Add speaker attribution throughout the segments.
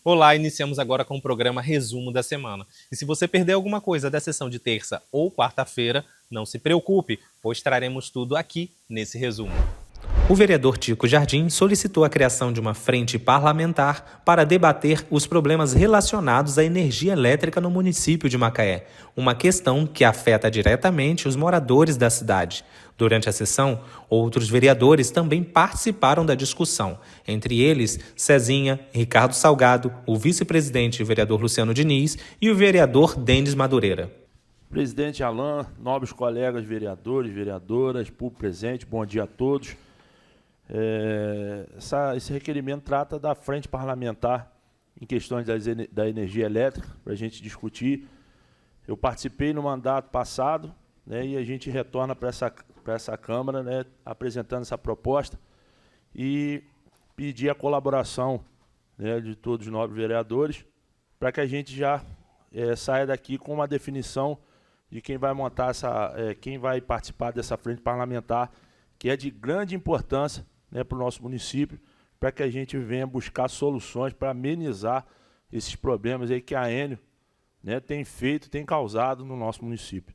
Speaker 1: Olá, iniciamos agora com o programa Resumo da Semana. E se você perdeu alguma coisa da sessão de terça ou quarta-feira, não se preocupe, pois traremos tudo aqui nesse resumo. O vereador Tico Jardim solicitou a criação de uma frente parlamentar para debater os problemas relacionados à energia elétrica no município de Macaé, uma questão que afeta diretamente os moradores da cidade. Durante a sessão, outros vereadores também participaram da discussão, entre eles Cezinha, Ricardo Salgado, o vice-presidente vereador Luciano Diniz e o vereador Denis Madureira.
Speaker 2: Presidente Alain, nobres colegas vereadores, vereadoras, público presente, bom dia a todos. Esse requerimento trata da frente parlamentar em questões da energia elétrica, para a gente discutir. Eu participei no mandato passado, né, e a gente retorna para essa Câmara, né, apresentando essa proposta e pedir a colaboração, né, de todos os nobres vereadores para que a gente já saia daqui com uma definição de quem vai montar quem vai participar dessa frente parlamentar, que é de grande importância, né, para o nosso município, para que a gente venha buscar soluções para amenizar esses problemas aí que a Enel, né, tem causado no nosso município.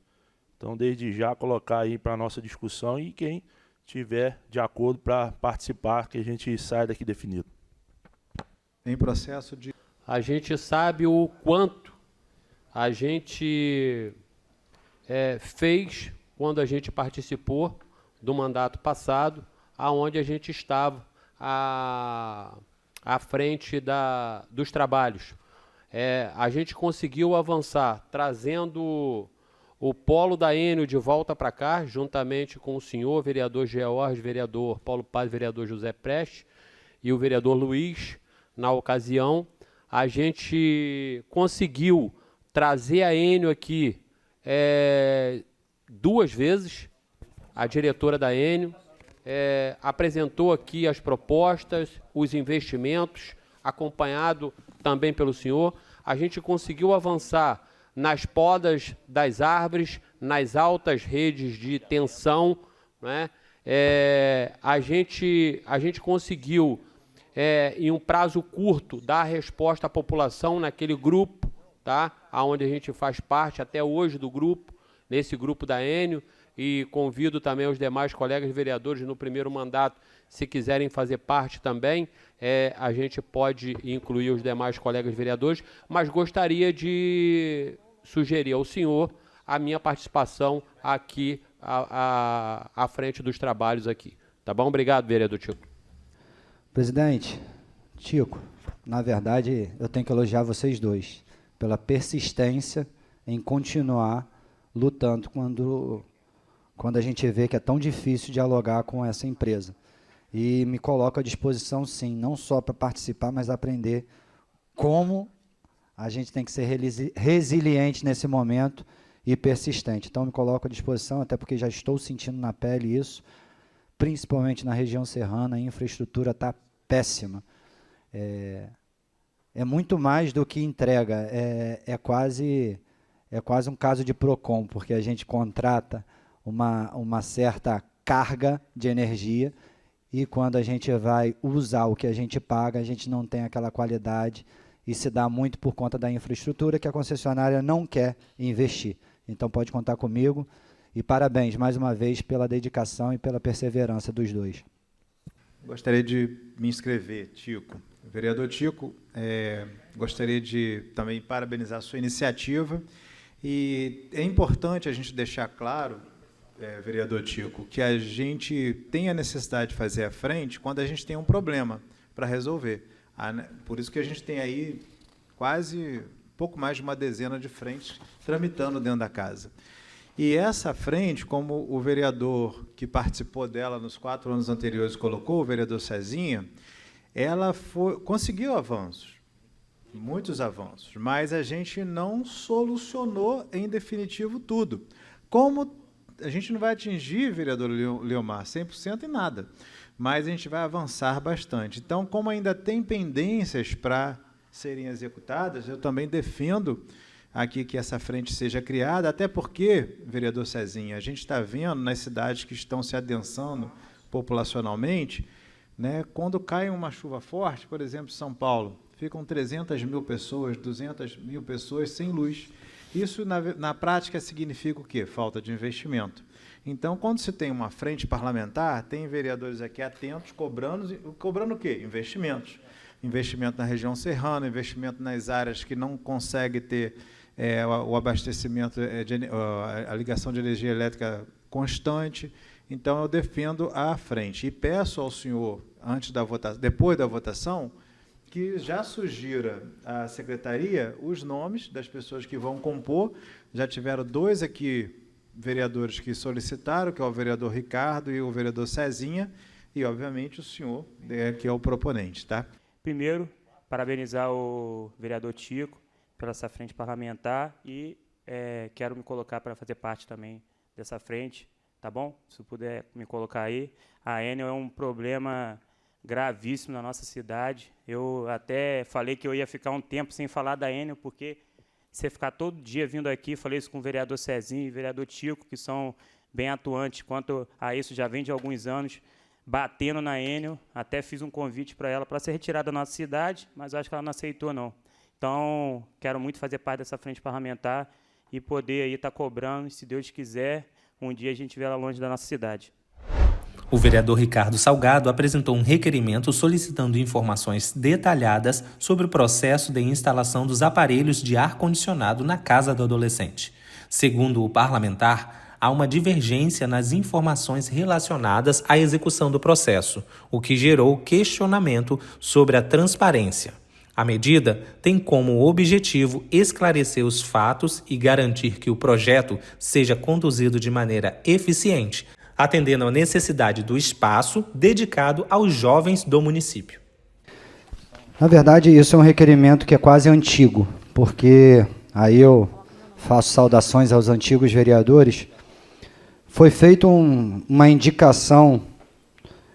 Speaker 2: Então, desde já, colocar aí para a nossa discussão e quem tiver de acordo para participar, que a gente saia daqui definido.
Speaker 3: Em processo de...
Speaker 4: A gente sabe o quanto a gente fez quando a gente participou do mandato passado, aonde a gente estava à frente dos trabalhos. A gente conseguiu avançar, trazendo o polo da Enel de volta para cá, juntamente com o senhor vereador George, vereador Paulo Paz, vereador José Prestes e o vereador Luiz. Na ocasião, a gente conseguiu trazer a Enel aqui 2 vezes, a diretora da Enel, apresentou aqui as propostas, os investimentos, acompanhado também pelo senhor. A gente conseguiu avançar nas podas das árvores, nas altas redes de tensão, né? A gente conseguiu, em um prazo curto, dar resposta à população naquele grupo, tá? Onde a gente faz parte até hoje do grupo, nesse grupo da Enel. E convido também os demais colegas vereadores no primeiro mandato, se quiserem fazer parte também, a gente pode incluir os demais colegas vereadores, mas gostaria de sugerir ao senhor a minha participação aqui à frente dos trabalhos aqui. Tá bom? Obrigado, vereador Tico.
Speaker 5: Presidente, Tico, na verdade, eu tenho que elogiar vocês dois pela persistência em continuar lutando quando a gente vê que é tão difícil dialogar com essa empresa. E me coloco à disposição, sim, não só para participar, mas aprender como a gente tem que ser resiliente nesse momento e persistente. Então, me coloco à disposição, até porque já estou sentindo na pele isso, principalmente na região serrana, a infraestrutura está péssima. É muito mais do que entrega, é quase um caso de PROCON, porque a gente contrata uma certa carga de energia e quando a gente vai usar o que a gente paga, a gente não tem aquela qualidade e se dá muito por conta da infraestrutura que a concessionária não quer investir. Então pode contar comigo e parabéns mais uma vez pela dedicação e pela perseverança dos dois.
Speaker 3: Gostaria de me inscrever, Tico. Vereador Tico, gostaria de também parabenizar a sua iniciativa e é importante a gente deixar claro, vereador Tico, que a gente tem a necessidade de fazer a frente quando a gente tem um problema para resolver. Por isso que a gente tem aí quase pouco mais de uma dezena de frentes tramitando dentro da casa. E essa frente, como o vereador que participou dela nos 4 anos anteriores colocou, o vereador Cezinha, ela conseguiu avanços, muitos avanços, mas a gente não solucionou em definitivo tudo. Como a gente não vai atingir, vereador Leomar, 100% em nada, mas a gente vai avançar bastante. Então, como ainda tem pendências para serem executadas, eu também defendo aqui que essa frente seja criada, até porque, vereador Cezinha, a gente está vendo nas cidades que estão se adensando populacionalmente, né, quando cai uma chuva forte, por exemplo, São Paulo, ficam 300 mil pessoas, 200 mil pessoas sem luz. Isso, na prática, significa o quê? Falta de investimento. Então, quando se tem uma frente parlamentar, tem vereadores aqui atentos, cobrando o quê? Investimentos. Investimento na região serrana, investimento nas áreas que não conseguem ter o abastecimento, a ligação de energia elétrica constante. Então, eu defendo a frente. E peço ao senhor, depois da votação, que já sugira à secretaria os nomes das pessoas que vão compor. Já tiveram 2 aqui, vereadores que solicitaram, que é o vereador Ricardo e o vereador Cezinha, e, obviamente, o senhor, que é o proponente. Tá?
Speaker 6: Primeiro, parabenizar o vereador Tico pela essa frente parlamentar e quero me colocar para fazer parte também dessa frente, tá bom? Se puder me colocar aí. A Enel é um problema gravíssimo na nossa cidade. Eu até falei que eu ia ficar um tempo sem falar da Enel, porque você ficar todo dia vindo aqui, falei isso com o vereador Cezinho e o vereador Tico, que são bem atuantes quanto a isso, já vem de alguns anos, batendo na Enel. Até fiz um convite para ela para ser retirada da nossa cidade, mas acho que ela não aceitou, não. Então, quero muito fazer parte dessa frente parlamentar e poder aí estar cobrando, e, se Deus quiser, um dia a gente estiver lá longe da nossa cidade.
Speaker 1: O vereador Ricardo Salgado apresentou um requerimento solicitando informações detalhadas sobre o processo de instalação dos aparelhos de ar-condicionado na casa do adolescente. Segundo o parlamentar, há uma divergência nas informações relacionadas à execução do processo, o que gerou questionamento sobre a transparência. A medida tem como objetivo esclarecer os fatos e garantir que o projeto seja conduzido de maneira eficiente, atendendo à necessidade do espaço dedicado aos jovens do município.
Speaker 5: Na verdade, isso é um requerimento que é quase antigo, porque aí eu faço saudações aos antigos vereadores. Foi feita uma indicação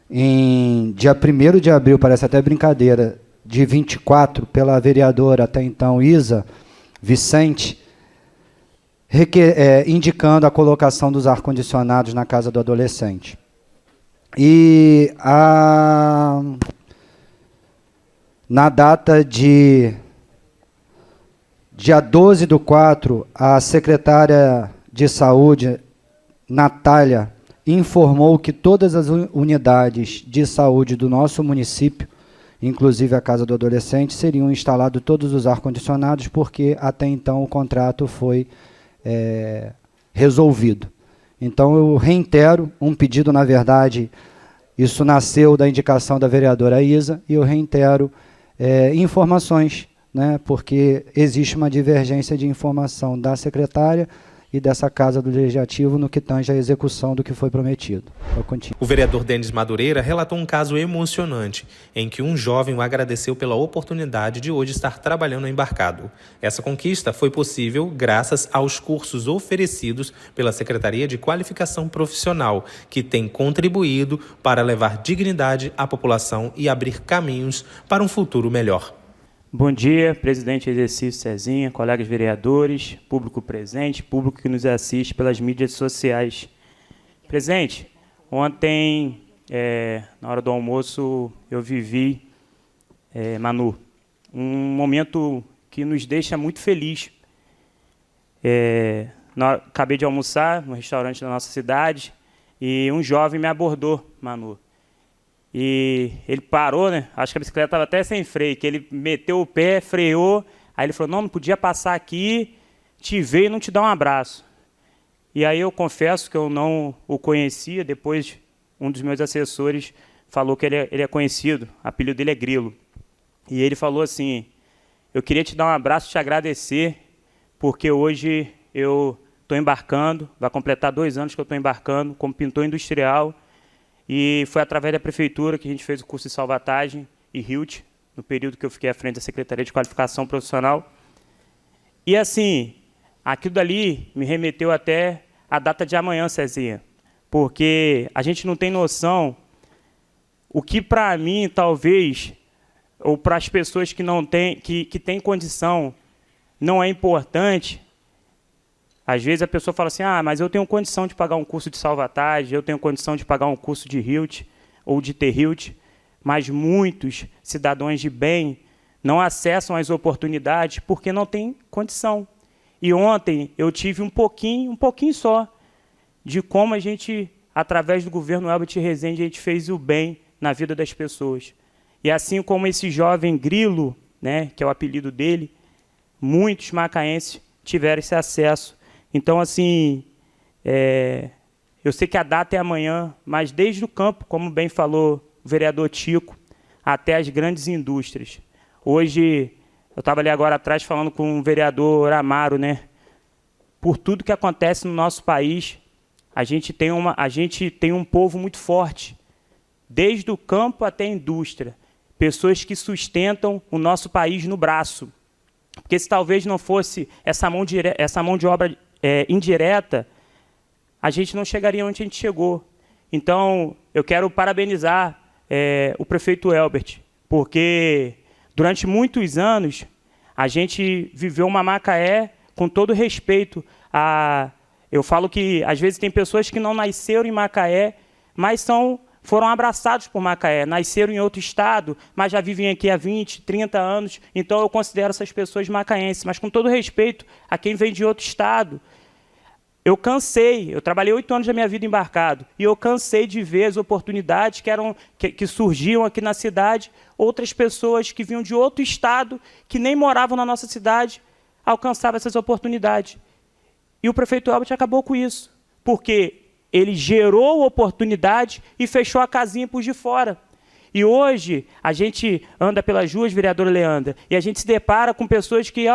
Speaker 5: em dia 1º de abril, parece até brincadeira, de 24, pela vereadora até então Isa Vicente, indicando a colocação dos ar-condicionados na casa do adolescente. E na data de dia 12/4, a secretária de Saúde, Natália, informou que todas as unidades de saúde do nosso município, inclusive a casa do adolescente, seriam instalados todos os ar-condicionados, porque até então o contrato foi resolvido. Então, eu reitero um pedido, na verdade, isso nasceu da indicação da vereadora Isa, e eu reitero informações, né, porque existe uma divergência de informação da secretária e dessa Casa do Legislativo no que tange à execução do que foi prometido.
Speaker 1: O vereador Denis Madureira relatou um caso emocionante, em que um jovem o agradeceu pela oportunidade de hoje estar trabalhando embarcado. Essa conquista foi possível graças aos cursos oferecidos pela Secretaria de Qualificação Profissional, que tem contribuído para levar dignidade à população e abrir caminhos para um futuro melhor.
Speaker 6: Bom dia, presidente exercício Cezinha, colegas vereadores, público presente, público que nos assiste pelas mídias sociais. Presidente, ontem, na hora do almoço, eu vivi, Manu, um momento que nos deixa muito feliz. Acabei de almoçar no restaurante da nossa cidade e um jovem me abordou, Manu. E ele parou, né? Acho que a bicicleta estava até sem freio, que ele meteu o pé, freou, aí ele falou, não podia passar aqui, te ver e não te dar um abraço. E aí eu confesso que eu não o conhecia, depois um dos meus assessores falou que ele é conhecido, o apelido dele é Grilo. E ele falou assim, eu queria te dar um abraço e te agradecer, porque hoje eu estou embarcando, vai completar 2 anos que eu estou embarcando como pintor industrial. E foi através da prefeitura que a gente fez o curso de salvatagem e HILT, no período que eu fiquei à frente da Secretaria de Qualificação Profissional. E assim, aquilo dali me remeteu até a data de amanhã, Cezinha, porque a gente não tem noção o que para mim, talvez, ou para as pessoas que não têm, que têm condição, não é importante. Às vezes a pessoa fala assim, mas eu tenho condição de pagar um curso de salvatagem, eu tenho condição de pagar um curso de HILT ou de THILT, mas muitos cidadãos de bem não acessam as oportunidades porque não tem condição. E ontem eu tive um pouquinho só, de como a gente, através do governo Elbert Rezende, a gente fez o bem na vida das pessoas. E assim como esse jovem Grilo, né, que é o apelido dele, muitos macaenses tiveram esse acesso. Então, assim, eu sei que a data é amanhã, mas desde o campo, como bem falou o vereador Tico, até as grandes indústrias. Hoje, eu estava ali agora atrás falando com o vereador Amaro, né? Por tudo que acontece no nosso país, a gente tem um povo muito forte, desde o campo até a indústria. Pessoas que sustentam o nosso país no braço. Porque se talvez não fosse essa mão de obra indireta, a gente não chegaria onde a gente chegou. Então, eu quero parabenizar o prefeito Elbert, porque durante muitos anos a gente viveu uma Macaé com todo respeito. Eu falo que, às vezes, tem pessoas que não nasceram em Macaé, mas foram abraçados por Macaé, nasceram em outro estado, mas já vivem aqui há 20, 30 anos, então eu considero essas pessoas macaenses. Mas, com todo respeito a quem vem de outro estado, eu trabalhei 8 anos da minha vida embarcado, e eu cansei de ver as oportunidades que surgiam aqui na cidade, outras pessoas que vinham de outro estado, que nem moravam na nossa cidade, alcançavam essas oportunidades. E o prefeito Elbert acabou com isso, porque ele gerou oportunidade e fechou a casinha por de fora. E hoje, a gente anda pelas ruas, vereadora Leandra, e a gente se depara com pessoas que,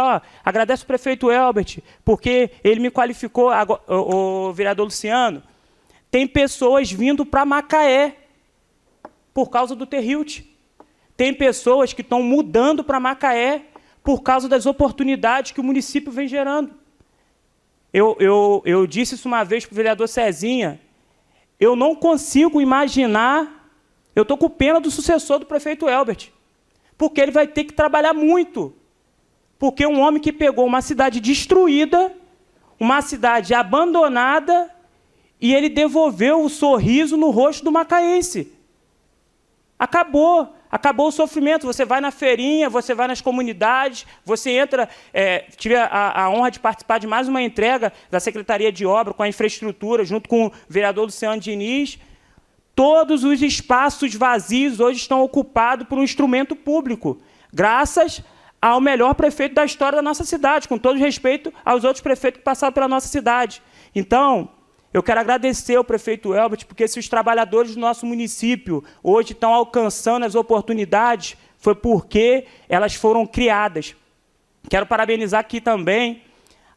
Speaker 6: agradece o prefeito Elbert, porque ele me qualificou, o vereador Luciano. Tem pessoas vindo para Macaé por causa do Terrilt. Tem pessoas que estão mudando para Macaé por causa das oportunidades que o município vem gerando. Eu disse isso uma vez para o vereador Cezinha, eu não consigo imaginar, eu estou com pena do sucessor do prefeito Elbert, porque ele vai ter que trabalhar muito, porque um homem que pegou uma cidade destruída, uma cidade abandonada, e ele devolveu o sorriso no rosto do macaense. Acabou o sofrimento. Você vai na feirinha, você vai nas comunidades, você entra... tive a honra de participar de mais uma entrega da Secretaria de Obra com a infraestrutura, junto com o vereador Luciano Diniz. Todos os espaços vazios hoje estão ocupados por um instrumento público, graças ao melhor prefeito da história da nossa cidade, com todo respeito aos outros prefeitos que passaram pela nossa cidade. Então, eu quero agradecer ao prefeito Elbert, porque se os trabalhadores do nosso município hoje estão alcançando as oportunidades, foi porque elas foram criadas. Quero parabenizar aqui também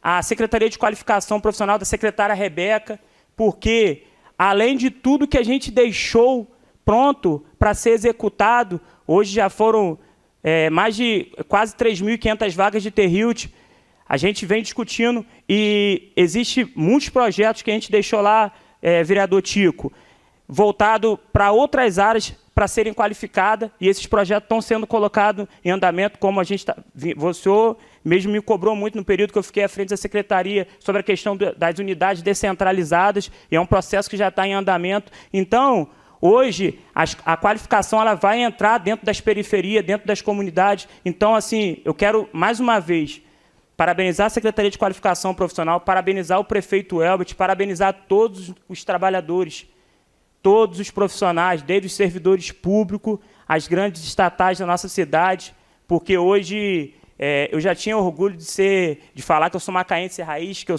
Speaker 6: a Secretaria de Qualificação Profissional da secretária Rebeca, porque, além de tudo que a gente deixou pronto para ser executado, hoje já foram mais de quase 3.500 vagas de Terrilt. A gente vem discutindo e existe muitos projetos que a gente deixou lá, vereador Tico, voltado para outras áreas para serem qualificadas, e esses projetos estão sendo colocados em andamento, como a gente está... O senhor mesmo me cobrou muito no período que eu fiquei à frente da secretaria sobre a questão das unidades descentralizadas, e é um processo que já está em andamento. Então, hoje, a qualificação ela vai entrar dentro das periferias, dentro das comunidades. Então, assim, eu quero, mais uma vez, parabenizar a Secretaria de Qualificação Profissional, parabenizar o prefeito Elbert, parabenizar todos os trabalhadores, todos os profissionais, desde os servidores públicos, as grandes estatais da nossa cidade, porque hoje eu já tinha orgulho de falar que eu sou macaense raiz, que eu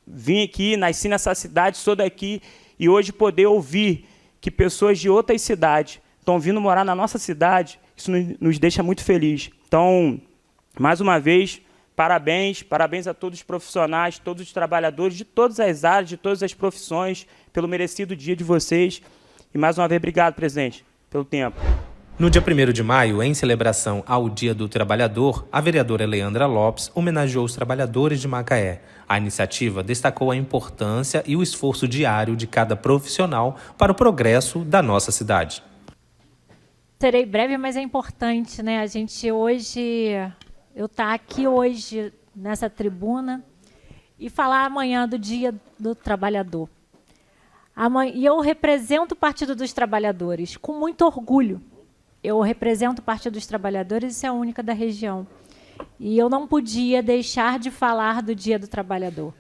Speaker 6: vim aqui, nasci nessa cidade, sou daqui, e hoje poder ouvir que pessoas de outras cidades estão vindo morar na nossa cidade, isso nos deixa muito felizes. Então, mais uma vez, parabéns a todos os profissionais, todos os trabalhadores de todas as áreas, de todas as profissões, pelo merecido dia de vocês. E mais uma vez, obrigado, presidente, pelo tempo.
Speaker 1: No dia 1º de maio, em celebração ao Dia do Trabalhador, a vereadora Leandra Lopes homenageou os trabalhadores de Macaé. A iniciativa destacou a importância e o esforço diário de cada profissional para o progresso da nossa cidade.
Speaker 7: Serei breve, mas é importante, né? A gente hoje... Eu estar aqui hoje, nessa tribuna, e falar amanhã do Dia do Trabalhador. E eu represento o Partido dos Trabalhadores com muito orgulho. eu represento o Partido dos Trabalhadores e sou a única da região. E eu não podia deixar de falar do Dia do Trabalhador,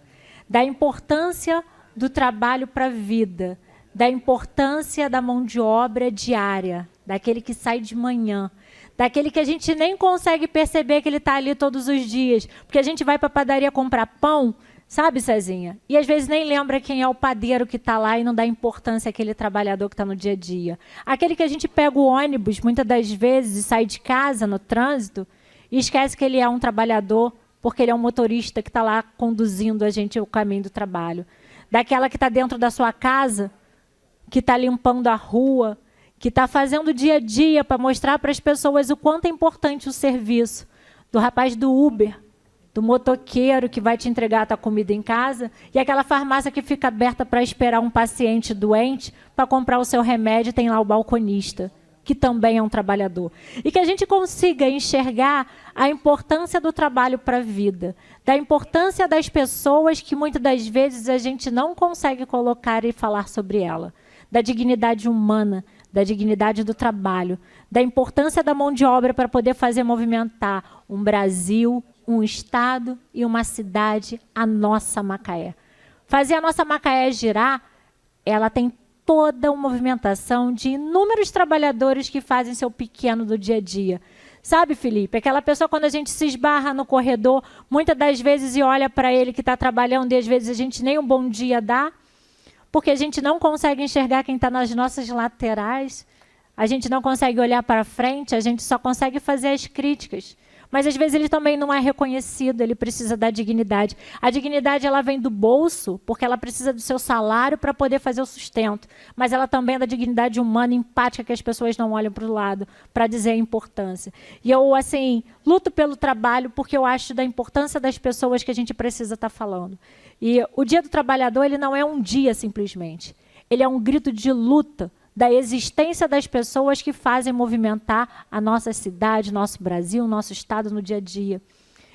Speaker 7: da importância do trabalho para a vida, da importância da mão de obra diária, daquele que sai de manhã, daquele que a gente nem consegue perceber que ele está ali todos os dias, porque a gente vai para a padaria comprar pão, sabe, Cezinha? E às vezes nem lembra quem é o padeiro que está lá e não dá importância àquele trabalhador que está no dia a dia. Aquele que a gente pega o ônibus, muitas das vezes, e sai de casa no trânsito, e esquece que ele é um trabalhador, porque ele é um motorista que está lá conduzindo a gente ao caminho do trabalho. Daquela que está dentro da sua casa, que está limpando a rua, que está fazendo o dia a dia para mostrar para as pessoas o quanto é importante o serviço. Do rapaz do Uber, do motoqueiro que vai te entregar a tua comida em casa, e aquela farmácia que fica aberta para esperar um paciente doente para comprar o seu remédio, tem lá o balconista, que também é um trabalhador. E que a gente consiga enxergar a importância do trabalho para a vida, da importância das pessoas que muitas das vezes a gente não consegue colocar e falar sobre ela, da dignidade humana, da dignidade do trabalho, da importância da mão de obra para poder fazer movimentar um Brasil, um estado e uma cidade, a nossa Macaé. Fazer a nossa Macaé girar, ela tem toda uma movimentação de inúmeros trabalhadores que fazem seu pequeno do dia a dia. Sabe, Felipe, aquela pessoa quando a gente se esbarra no corredor, muitas das vezes e olha para ele que está trabalhando e às vezes a gente nem um bom dia dá, porque a gente não consegue enxergar quem está nas nossas laterais, a gente não consegue olhar para frente, a gente só consegue fazer as críticas. Mas às vezes ele também não é reconhecido, ele precisa da dignidade. A dignidade ela vem do bolso, porque ela precisa do seu salário para poder fazer o sustento. Mas ela também é da dignidade humana, empática, que as pessoas não olham para o lado, para dizer a importância. E eu, assim, luto pelo trabalho, porque eu acho da importância das pessoas que a gente precisa estar falando. E o Dia do Trabalhador, ele não é um dia simplesmente. Ele é um grito de luta da existência das pessoas que fazem movimentar a nossa cidade, nosso Brasil, nosso estado no dia a dia.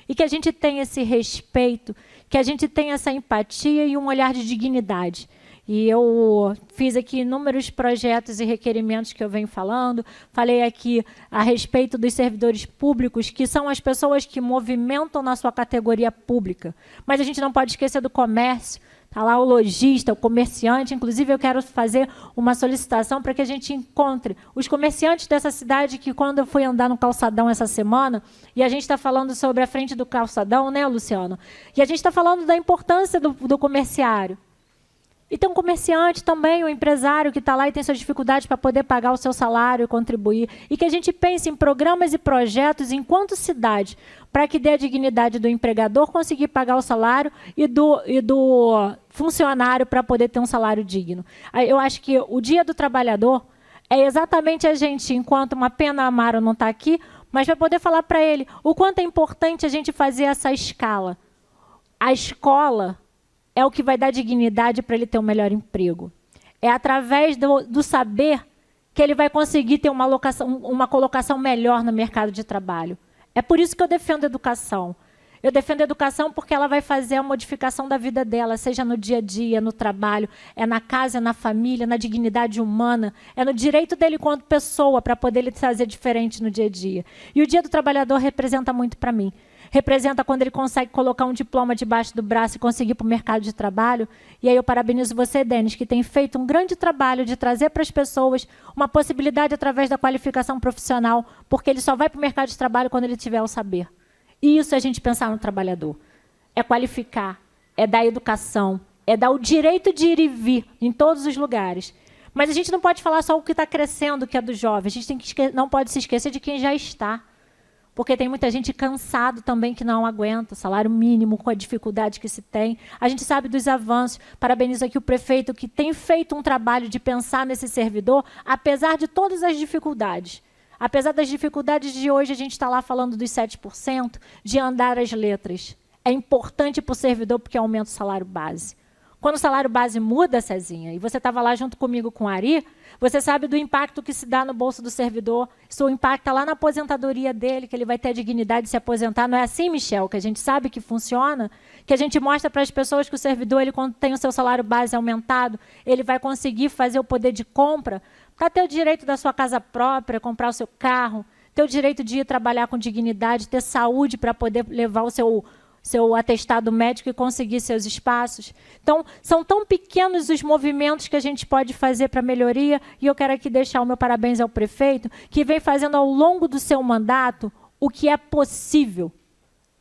Speaker 7: E que a gente tenha esse respeito, que a gente tenha essa empatia e um olhar de dignidade. E eu fiz aqui inúmeros projetos e requerimentos que eu venho falando. Falei aqui a respeito dos servidores públicos, que são as pessoas que movimentam na sua categoria pública. Mas a gente não pode esquecer do comércio. Está lá o lojista, o comerciante. Inclusive, eu quero fazer uma solicitação para que a gente encontre os comerciantes dessa cidade, que quando eu fui andar no calçadão essa semana, e a gente está falando sobre a frente do calçadão, né, Luciano? E a gente está falando da importância do comerciário. E tem um comerciante também, um empresário que está lá e tem suas dificuldades para poder pagar o seu salário e contribuir. E que a gente pense em programas e projetos enquanto cidade, para que dê a dignidade do empregador conseguir pagar o salário e do funcionário para poder ter um salário digno. Eu acho que o Dia do Trabalhador é exatamente a gente, enquanto uma pena Amaro não está aqui, mas vai poder falar para ele o quanto é importante a gente fazer essa escala. A escola é o que vai dar dignidade para ele ter um melhor emprego. É através do saber que ele vai conseguir ter uma colocação melhor no mercado de trabalho. É por isso que eu defendo a educação. Eu defendo a educação porque ela vai fazer a modificação da vida dela, seja no dia a dia, no trabalho, é na casa, é na família, na dignidade humana, é no direito dele enquanto pessoa para poder ele fazer diferente no dia a dia. E o Dia do Trabalhador representa muito para mim. Representa quando ele consegue colocar um diploma debaixo do braço e conseguir ir para o mercado de trabalho. E aí eu parabenizo você, Denis, que tem feito um grande trabalho de trazer para as pessoas uma possibilidade através da qualificação profissional, porque ele só vai para o mercado de trabalho quando ele tiver o saber. E isso é a gente pensar no trabalhador. É qualificar, é dar educação, é dar o direito de ir e vir em todos os lugares. Mas a gente não pode falar só o que está crescendo, que é do jovem. A gente não pode se esquecer de quem já está. Porque tem muita gente cansado também que não aguenta, salário mínimo, com a dificuldade que se tem. A gente sabe dos avanços. Parabenizo aqui o prefeito que tem feito um trabalho de pensar nesse servidor, apesar de todas as dificuldades. Apesar das dificuldades de hoje, a gente está lá falando dos 7%, de andar as letras. É importante para o servidor porque aumenta o salário base. Quando o salário base muda, Cezinha, e você estava lá junto comigo com o Ari, você sabe do impacto que se dá no bolso do servidor. Isso impacta lá na aposentadoria dele, que ele vai ter a dignidade de se aposentar. Não é assim, Michel, que a gente sabe que funciona? Que a gente mostra para as pessoas que o servidor, ele, quando tem o seu salário base aumentado, ele vai conseguir fazer o poder de compra Está ter o direito da sua casa própria, comprar o seu carro, ter o direito de ir trabalhar com dignidade, ter saúde para poder levar o seu atestado médico e conseguir seus espaços. Então, são tão pequenos os movimentos que a gente pode fazer para melhoria, e eu quero aqui deixar o meu parabéns ao prefeito, que vem fazendo ao longo do seu mandato o que é possível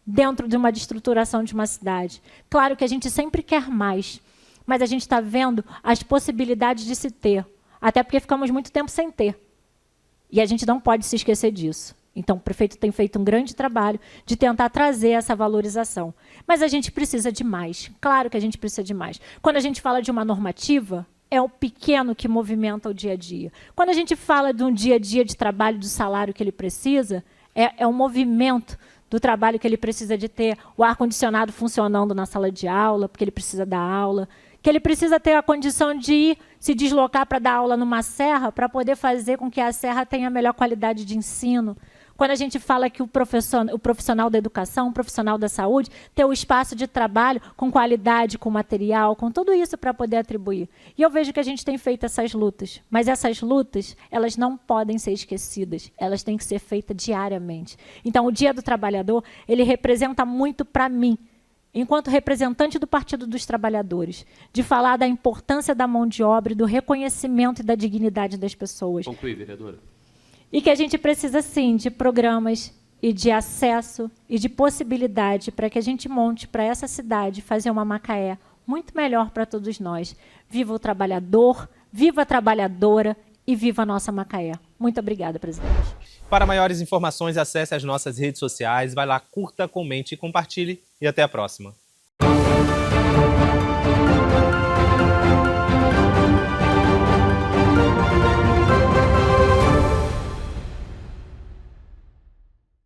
Speaker 7: dentro de uma estruturação de uma cidade. Claro que a gente sempre quer mais, mas a gente está vendo as possibilidades de se ter, até porque ficamos muito tempo sem ter. E a gente não pode se esquecer disso. Então, o prefeito tem feito um grande trabalho de tentar trazer essa valorização. Mas a gente precisa de mais. Claro que a gente precisa de mais. Quando a gente fala de uma normativa, é o pequeno que movimenta o dia a dia. Quando a gente fala de um dia a dia de trabalho, do salário que ele precisa, é um movimento do trabalho que ele precisa de ter o ar-condicionado funcionando na sala de aula, porque ele precisa dar aula, que ele precisa ter a condição de ir se deslocar para dar aula numa serra, para poder fazer com que a serra tenha a melhor qualidade de ensino. Quando a gente fala que o profissional da educação, o profissional da saúde, ter o espaço de trabalho com qualidade, com material, com tudo isso para poder atribuir. E eu vejo que a gente tem feito essas lutas, mas essas lutas, elas não podem ser esquecidas, elas têm que ser feitas diariamente. Então, o Dia do Trabalhador, ele representa muito para mim, enquanto representante do Partido dos Trabalhadores, de falar da importância da mão de obra, do reconhecimento e da dignidade das pessoas.
Speaker 4: Conclui, vereadora.
Speaker 7: E que a gente precisa, sim, de programas e de acesso e de possibilidade para que a gente monte para essa cidade fazer uma Macaé muito melhor para todos nós. Viva o trabalhador, viva a trabalhadora e viva a nossa Macaé. Muito obrigada, presidente.
Speaker 1: Para maiores informações, acesse as nossas redes sociais, vai lá, curta, comente e compartilhe. E até a próxima.